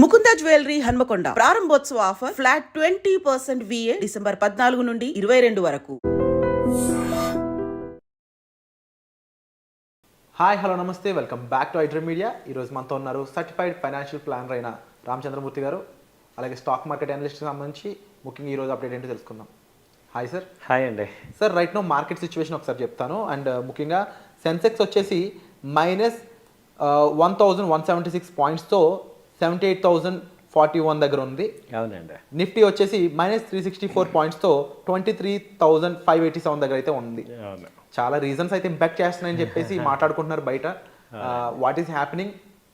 Mukunda jewellery Hanamkonda ప్రారంభోత్సవ offer flat 20% VA December 14 నుండి 22 వరకు. హాయ్ హలో నమస్తే, welcome back to iDream media. ఈరోజు మనతో ఉన్నారు సర్టిఫైడ్ ఫైనాన్షియల్ ప్లానర్ అయిన రామచంద్రమూర్తి గారు. అలాగే స్టాక్ మార్కెట్ అనలిస్ట్కి సంబంధించి ముఖ్యంగా ఈరోజు అప్డేట్ ఏంటో తెలుసుకుందాం. Hi sir. హాయ్ అండి. Sir, right now market situation ఒకసారి చెప్తాను. అండ్ ముఖ్యంగా సెన్సెక్స్ వచ్చేసి -1176 పాయింట్స్తో 78,041 దగ్గర ఉంది. అవునండి. నిఫ్టీ వచ్చేసి -364 పాయింట్స్తో 23,587 దగ్గర అయితే ఉంది. అవును. చాలా రీజన్స్ అయితే ఇంపాక్ట్ చేస్తున్నాయని చెప్పేసి మాట్లాడుకుంటున్నారు బయట. వాట్ ఈస్ హ్యాపెనింగ్,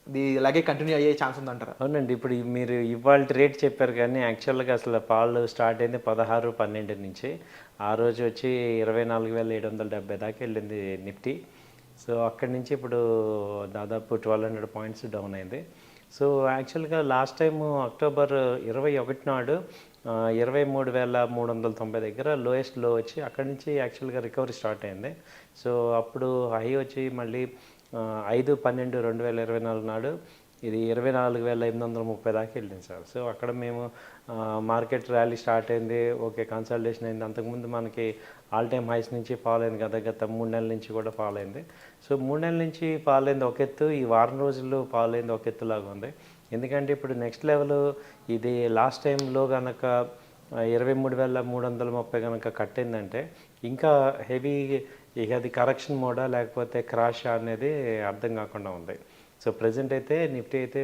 ఇది ఇలాగే కంటిన్యూ అయ్యే ఛాన్స్ ఉందంటారా? అవునండి. ఇప్పుడు మీరు ఇవాళ రేట్ చెప్పారు కానీ యాక్చువల్గా అసలు పాలు స్టార్ట్ అయింది 16-12 నుంచి. ఆ రోజు వచ్చి 24,770 దాకా వెళ్ళింది నిఫ్టీ. సో అక్కడి నుంచి ఇప్పుడు దాదాపు 1,200 పాయింట్స్ డౌన్ అయింది. సో యాక్చువల్గా లాస్ట్ టైము అక్టోబర్ 21 నాడు 23,390 దగ్గర లోయెస్ట్ లో వచ్చి అక్కడి నుంచి యాక్చువల్గా రికవరీ స్టార్ట్ అయింది. సో అప్పుడు హై వచ్చి మళ్ళీ 5/12/2024 నాడు ఇది 24,830 దాకా వెళ్ళింది సార్. సో అక్కడ మేము మార్కెట్ ర్యాలీ స్టార్ట్ అయింది, ఓకే కన్సల్టేషన్ అయింది. అంతకుముందు మనకి ఆల్ టైమ్ హైస్ నుంచి ఫాల్ అయింది కదా, గత 3 నెలల నుంచి కూడా ఫాల్ అయింది. సో 3 నెలల నుంచి ఫాల్ అయింది ఒక ఎత్తు, ఈ వారం రోజుల్లో ఫాల్ అయింది ఒక ఎత్తులాగా ఉంది. ఎందుకంటే ఇప్పుడు నెక్స్ట్ లెవెల్ ఇది లాస్ట్ టైంలో కనుక 23,330 కనుక కట్టిందంటే ఇంకా హెవీ, ఇక అది కరెక్షన్ మోడా లేకపోతే క్రాషా అనేది అర్థం కాకుండా ఉంది. సో ప్రజెంట్ అయితే నిఫ్టీ అయితే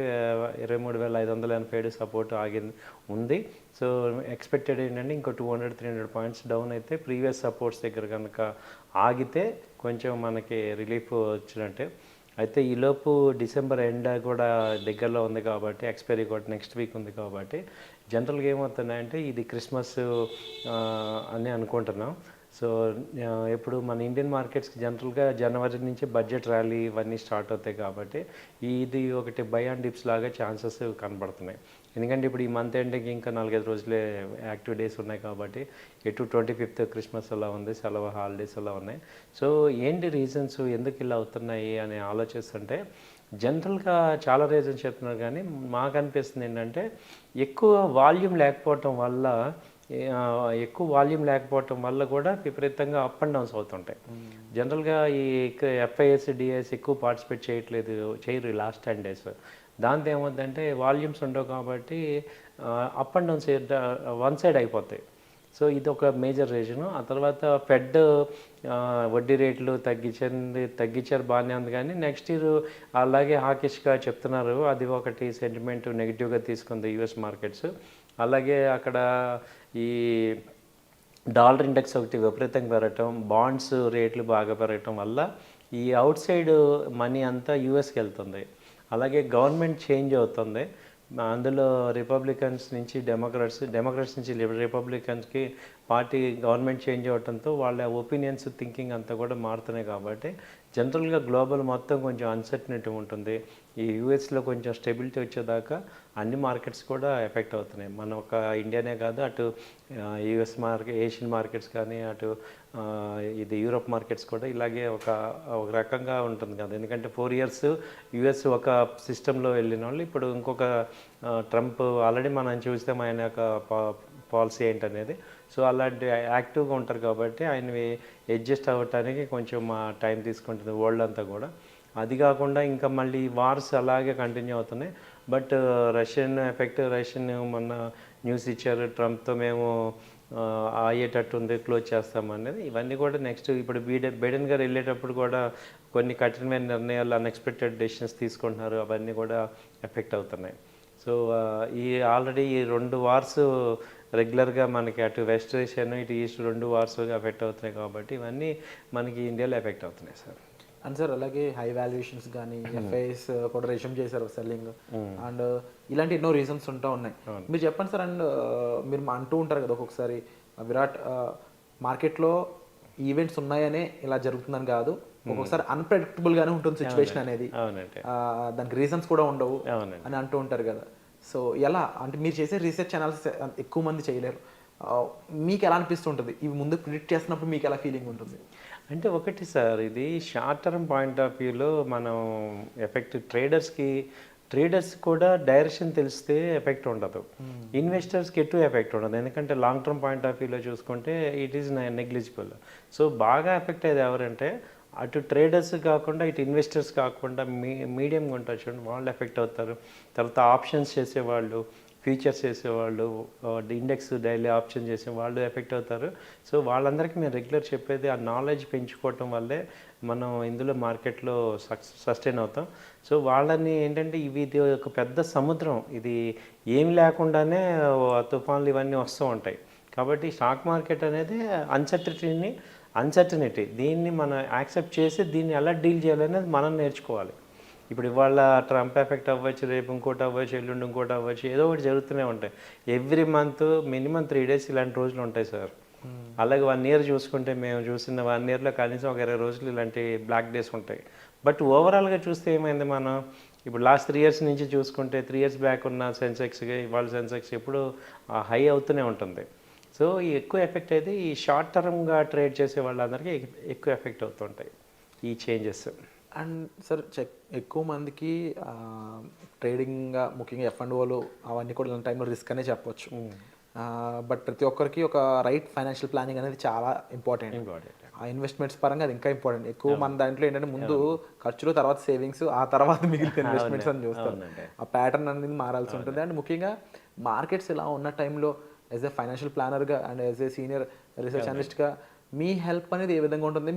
23,587 సపోర్ట్ ఆగింది ఉంది. సో ఎక్స్పెక్టెడ్ ఏంటంటే ఇంకో 200-300 పాయింట్స్ డౌన్ అయితే ప్రీవియస్ సపోర్ట్స్ దగ్గర కనుక ఆగితే కొంచెం మనకి రిలీఫ్ వచ్చినట్టే. అయితే ఈలోపు డిసెంబర్ ఎండ్ కూడా దగ్గరలో ఉంది కాబట్టి, ఎక్స్పైరీ కూడా నెక్స్ట్ వీక్ ఉంది కాబట్టి జనరల్గా ఏమవుతున్నాయంటే ఇది క్రిస్మస్ అని అనుకుంటున్నాం. సో ఇప్పుడు మన ఇండియన్ మార్కెట్స్కి జనరల్గా జనవరి నుంచి బడ్జెట్ ర్యాలీ ఇవన్నీ స్టార్ట్ అవుతాయి కాబట్టి ఇది ఒకటి బై అండ్ డిప్స్ లాగా ఛాన్సెస్ కనబడుతున్నాయి. ఎందుకంటే ఇప్పుడు ఈ మంత్ ఎండ్కి ఇంకా 4-5 రోజులే యాక్టివ్ డేస్ ఉన్నాయి కాబట్టి, ఎటు 25th క్రిస్మస్ అలా ఉంది, సెలవు హాలిడేస్ అలా ఉన్నాయి. సో ఏంటి రీజన్స్ ఎందుకు ఇలా అవుతున్నాయి అని ఆలోచిస్తుంటే జనరల్గా చాలా రీజన్స్ చెప్తున్నారు కానీ మాకు అనిపిస్తుంది ఏంటంటే ఎక్కువ వాల్యూమ్ లేకపోవటం వల్ల కూడా విపరీతంగా అప్ అండ్ డౌన్స్ అవుతుంటాయి. జనరల్గా ఈ ఎఫ్ఐఎస్ డిఐఎస్ ఎక్కువ పార్టిసిపేట్ చేయరు లాస్ట్ 10 days. దాంతో ఏమవుతుందంటే వాల్యూమ్స్ ఉండవు కాబట్టి up and downs one side అయిపోతాయి. సో ఇది ఒక మేజర్ రీజను. ఆ తర్వాత ఫెడ్ వడ్డీ రేట్లు తగ్గించారు బాగానే ఉంది కానీ నెక్స్ట్ ఇయర్ అలాగే హాకిష్గా చెప్తున్నారు. అది ఒకటి సెంటిమెంట్ నెగిటివ్గా తీసుకుంది యూఎస్ మార్కెట్స్. అలాగే అక్కడ ఈ డాలర్ ఇండెక్స్ ఒకటి విపరీతంగా పెరగటం, బాండ్స్ రేట్లు బాగా పెరగటం వల్ల ఈ అవుట్ సైడ్ మనీ అంతా యూఎస్కి వెళ్తుంది. అలాగే గవర్నమెంట్ చేంజ్ అవుతుంది. అందులో రిపబ్లికన్స్ నుంచి డెమోక్రాట్స్ నుంచి రిపబ్లికన్స్కి పార్టీ గవర్నమెంట్ చేంజ్ అవడంతో వాళ్ళ ఒపీనియన్స్ థింకింగ్ అంతా కూడా మారుతున్నాయి కాబట్టి జనరల్గా గ్లోబల్ మొత్తం కొంచెం అన్సర్టనిటీ ఉంటుంది. ఈ యూఎస్లో కొంచెం స్టెబిలిటీ వచ్చేదాకా అన్ని మార్కెట్స్ కూడా ఎఫెక్ట్ అవుతున్నాయి. మన ఒక ఇండియానే కాదు, అటు యూఎస్ ఏషియన్ మార్కెట్స్ కానీ అటు ఇది యూరోప్ మార్కెట్స్ కూడా ఇలాగే ఒక రకంగా ఉంటుంది కదా. ఎందుకంటే 4 years యూఎస్ ఒక సిస్టంలో వెళ్ళిన వాళ్ళు ఇప్పుడు ఇంకొక ట్రంప్ ఆల్రెడీ మనం చూస్తే ఆయన యొక్క పాలసీ ఏంటనేది. సో అలాంటి యాక్టివ్గా ఉంటారు కాబట్టి ఆయనవి అడ్జస్ట్ అవ్వటానికి కొంచెం టైం తీసుకుంటుంది వరల్డ్ అంతా కూడా. అది కాకుండా ఇంకా మళ్ళీ వార్స్ అలాగే కంటిన్యూ అవుతున్నాయి. బట్ రష్యన్ మొన్న న్యూస్ ఇచ్చారు, ట్రంప్తో మేము అయ్యేటట్టు ఉంది, క్లోజ్ చేస్తామనేది. ఇవన్నీ కూడా నెక్స్ట్ ఇప్పుడు బైడెన్ గారు వెళ్ళేటప్పుడు కూడా కొన్ని కఠినమైన నిర్ణయాలు, అన్ఎక్స్పెక్టెడ్ డెసిషన్స్ తీసుకుంటున్నారు, అవన్నీ కూడా ఎఫెక్ట్ అవుతున్నాయి. సో ఈ ఆల్రెడీ ఈ 2 వార్స్ రెగ్యులర్గా మనకి అటు వెస్ట్ ఏషియాను ఇటు ఈస్ట్ 2 వార్స్ ఎఫెక్ట్ అవుతున్నాయి కాబట్టి ఇవన్నీ మనకి ఇండియాలో ఎఫెక్ట్ అవుతున్నాయి సార్. అండ్ సార్, అలాగే హై వాల్యుయేషన్స్ కానీ ఎఫ్ఐఎస్ కూడా రెజ్యూమ్ చేశారు సెల్లింగ్, అండ్ ఇలాంటి ఎన్నో రీజన్స్ ఉన్నాయి. మీరు చెప్పండి సార్. అండ్ మీరు అంటూ ఉంటారు కదా ఒక్కొక్కసారి విరాట్ మార్కెట్లో ఈవెంట్స్ ఉన్నాయనే ఇలా జరుగుతుందని కాదు, ఒక్కొక్కసారి అన్ప్రెడిక్టబుల్ గానే ఉంటుంది సిచ్యువేషన్ అనేది, దానికి రీజన్స్ కూడా ఉండవు అని అంటూ ఉంటారు కదా. సో ఎలా అంటే మీరు చేసే రీసెర్చ్ అనాలిసిస్ ఎక్కువ మంది చేయలేరు, మీకు ఎలా అనిపిస్తుంటుంది? ఇవి ముందు ప్రిడిక్ట్ చేస్తున్నప్పుడు మీకు ఎలా ఫీలింగ్ ఉంటుంది? అంటే ఒకటి సార్, ఇది షార్ట్ టర్మ్ పాయింట్ ఆఫ్ వ్యూలో మనం ఎఫెక్ట్ ట్రేడర్స్కి ట్రేడర్స్ కూడా డైరెక్షన్ తెలిస్తే ఎఫెక్ట్ ఉండదు, ఇన్వెస్టర్స్కి ఎటు ఎఫెక్ట్ ఉండదు. ఎందుకంటే లాంగ్ టర్మ్ పాయింట్ ఆఫ్ వ్యూలో చూసుకుంటే ఇట్ ఈస్ నెగ్లిజిబుల్. సో బాగా ఎఫెక్ట్ అయ్యేది ఎవరంటే అటు ట్రేడర్స్ కాకుండా ఇటు ఇన్వెస్టర్స్ కాకుండా మీడియంగా ఉంటారు చూడండి, వాళ్ళు ఎఫెక్ట్ అవుతారు. తర్వాత ఆప్షన్స్ చేసేవాళ్ళు, ఫ్యూచర్స్ చేసేవాళ్ళు, ఇండెక్స్ డైలీ ఆప్షన్ చేసే వాళ్ళు ఎఫెక్ట్ అవుతారు. సో వాళ్ళందరికీ మేము రెగ్యులర్ చెప్పేది ఆ నాలెడ్జ్ పెంచుకోవటం వల్లే మనం ఇందులో మార్కెట్లో సస్టైన్ అవుతాం. సో వాళ్ళని ఏంటంటే ఇది ఒక పెద్ద సముద్రం, ఇది ఏం లేకుండానే తుఫాన్లు ఇవన్నీ వస్తూ ఉంటాయి. కాబట్టి స్టాక్ మార్కెట్ అనేది అన్సర్టనిటీ దీన్ని మనం యాక్సెప్ట్ చేసి దీన్ని ఎలా డీల్ చేయాలనేది మనం నేర్చుకోవాలి. ఇప్పుడు ఇవాళ ట్రంప్ ఎఫెక్ట్ అవ్వచ్చు, రేపు ఇంకోటి అవ్వచ్చు, ఎల్లుండి ఇంకోటి అవ్వచ్చు, ఏదో ఒకటి జరుగుతూనే ఉంటాయి. ఎవ్రీ మంత్ మినిమం 3 days ఇలాంటి రోజులు ఉంటాయి సార్. అలాగే 1 year చూసుకుంటే మేము చూసిన 1 yearలో కనీసం ఒక 20 రోజులు ఇలాంటి బ్లాక్ డేస్ ఉంటాయి. బట్ ఓవరాల్గా చూస్తే ఏమైంది, మనం ఇప్పుడు లాస్ట్ 3 years నుంచి చూసుకుంటే 3 years బ్యాక్ ఉన్న సెన్సెక్స్కి ఇవాళ సెన్సెక్స్ ఎప్పుడు హై అవుతూనే ఉంటుంది. సో ఈ ఎక్కువ ఎఫెక్ట్ అయితే ఈ షార్ట్ టర్మ్గా ట్రేడ్ చేసే వాళ్ళందరికీ ఎక్కువ ఎఫెక్ట్ అవుతుంటాయి ఈ చేంజెస్. అండ్ సార్ ఎక్కువ మందికి ట్రేడింగ్ ముఖ్యంగా F&Oలు అవన్నీ కూడా ఇలాంటి టైంలో రిస్క్ అనే చెప్పొచ్చు. బట్ ప్రతి ఒక్కరికి ఒక రైట్ ఫైనాన్షియల్ ప్లానింగ్ అనేది చాలా ఇంపార్టెంట్. ఆ ఇన్వెస్ట్మెంట్స్ పరంగా అది ఇంకా ఇంపార్టెంట్. ఎక్కువ మన దాంట్లో ఏంటంటే ముందు ఖర్చులు, తర్వాత సేవింగ్స్, ఆ తర్వాత మిగిలిన ఇన్వెస్ట్మెంట్స్ అని చూస్తారు. ఆ ప్యాటర్న్ అనేది మారాల్సి ఉంటుంది. అండ్ ముఖ్యంగా మార్కెట్స్ ఇలా ఉన్న టైంలో యాజ్ ఎ ఫైనాన్షియల్ ప్లానర్గా and as a senior research అనలిస్ట్గా మీ హెల్ప్ అనేది ఏ విధంగా ఉంటుంది?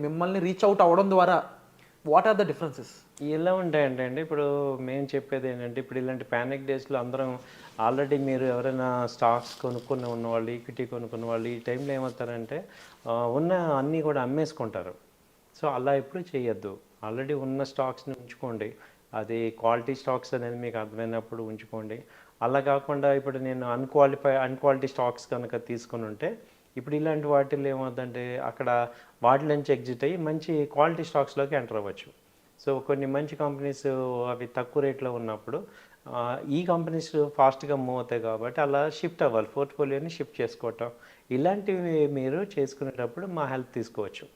మిమ్మల్ని రీచ్ అవుట్ అవ్వడం ద్వారా వాట్ ఆర్ ద డిఫరెన్సెస్? ఎలా ఉంటాయంటే అండి, ఇప్పుడు మేము చెప్పేది ఏంటంటే, ఇప్పుడు ఇలాంటి ప్యానిక్ డేస్లో అందరం ఆల్రెడీ మీరు ఎవరైనా స్టాక్స్ కొనుక్కుని ఉన్నవాళ్ళు, ఈక్విటీ కొనుక్కున్న వాళ్ళు ఈ టైంలో ఏమవుతారంటే ఉన్న అన్నీ కూడా అమ్మేసుకుంటారు. సో అలా ఎప్పుడు చేయొద్దు. ఆల్రెడీ ఉన్న స్టాక్స్ని ఉంచుకోండి. అది క్వాలిటీ స్టాక్స్ అనేది మీకు అర్థమైనప్పుడు ఉంచుకోండి. అలా కాకుండా ఇప్పుడు నేను అన్క్వాలిటీ స్టాక్స్ కనుక తీసుకుని ఉంటే ఇప్పుడు ఇలాంటి వాటిల్లో ఏమవుతుందంటే అక్కడ వాటి నుంచి ఎగ్జిట్ అయ్యి మంచి క్వాలిటీ స్టాక్స్లోకి ఎంటర్ అవ్వచ్చు. సో కొన్ని మంచి కంపెనీస్ అవి తక్కువ రేట్లో ఉన్నప్పుడు ఈ కంపెనీస్ ఫాస్ట్గా మూవ్ అవుతాయి కాబట్టి అలా షిఫ్ట్ అవ్వాలి, పోర్ట్ఫోలియోని షిఫ్ట్ చేసుకోవటం. ఇలాంటివి మీరు చేసుకునేటప్పుడు మా హెల్ప్ తీసుకోవచ్చు.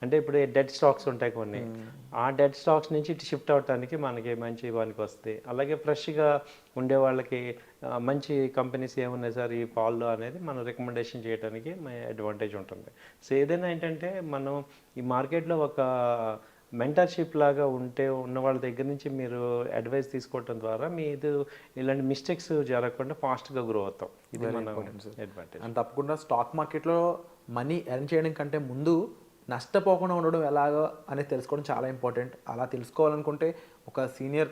అంటే ఇప్పుడు డెడ్ స్టాక్స్ ఉంటాయి కొన్ని, ఆ డెడ్ స్టాక్స్ నుంచి ఇటు షిఫ్ట్ అవడానికి మనకి మంచి వానికి వస్తాయి. అలాగే ఫ్రెష్గా ఉండే వాళ్ళకి మంచి కంపెనీస్ ఏమున్నాయి సార్ ఈ ఫాల్లో అనేది మనం రికమెండేషన్ చేయడానికి అడ్వాంటేజ్ ఉంటుంది. సో ఏదైనా ఏంటంటే మనం ఈ మార్కెట్లో ఒక మెంటర్షిప్ లాగా ఉన్న వాళ్ళ దగ్గర నుంచి మీరు అడ్వైస్ తీసుకోవటం ద్వారా మీరు ఇలాంటి మిస్టేక్స్ జరగకుండా ఫాస్ట్గా గ్రో అవుతాం. ఇది మన అడ్వాంటేజ్. అండ్ తప్పకుండా స్టాక్ మార్కెట్లో మనీ ఎర్న్ చేయడం కంటే ముందు నష్టపోకుండా ఉండడం ఎలాగో అనేది తెలుసుకోవడం చాలా ఇంపార్టెంట్. అలా తెలుసుకోవాలనుకుంటే ఒక సీనియర్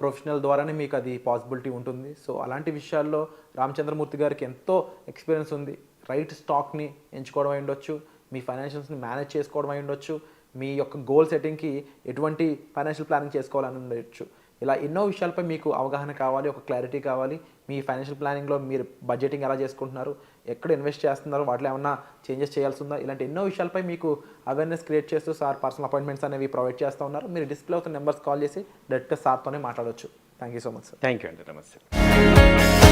ప్రొఫెషనల్ ద్వారానే మీకు అది పాసిబిలిటీ ఉంటుంది. సో అలాంటి విషయాల్లో రామచంద్రమూర్తి గారికి ఎంతో ఎక్స్పీరియన్స్ ఉంది. రైట్ స్టాక్ని ఎంచుకోవడం అయి ఉండొచ్చు, మీ ఫైనాన్షియల్స్ని మేనేజ్ చేసుకోవడం అయి ఉండొచ్చు, మీ యొక్క గోల్ సెట్టింగ్కి ఎటువంటి ఫైనాన్షియల్ ప్లానింగ్ చేసుకోవాలని ఉండొచ్చు. ఇలా ఎన్నో విషయాలపై మీకు అవగాహన కావాలి, ఒక క్లారిటీ కావాలి. మీ ఫైనాన్షియల్ ప్లానింగ్లో మీరు బడ్జెటింగ్ ఎలా చేసుకుంటున్నారు, ఎక్కడ ఇన్వెస్ట్ చేస్తున్నారు, వాటిలో ఏమన్నా చేంజెస్ చేయాల్సి ఉందా, ఇలాంటి ఎన్నో విషయాలపై మీకు అవేర్నెస్ క్రియేట్ చేస్తూ సార్ పర్సనల్ అపాయింట్మెంట్స్ అనేవి ప్రొవైడ్ చేస్తూ ఉన్నారు. మీరు డిస్ప్లే అవుతున్న నెంబర్స్ కాల్ చేసి డైరెక్ట్గా సార్తోనే మాట్లాడవచ్చు. Thank you so much sir. Thank you అండి. నమస్తే.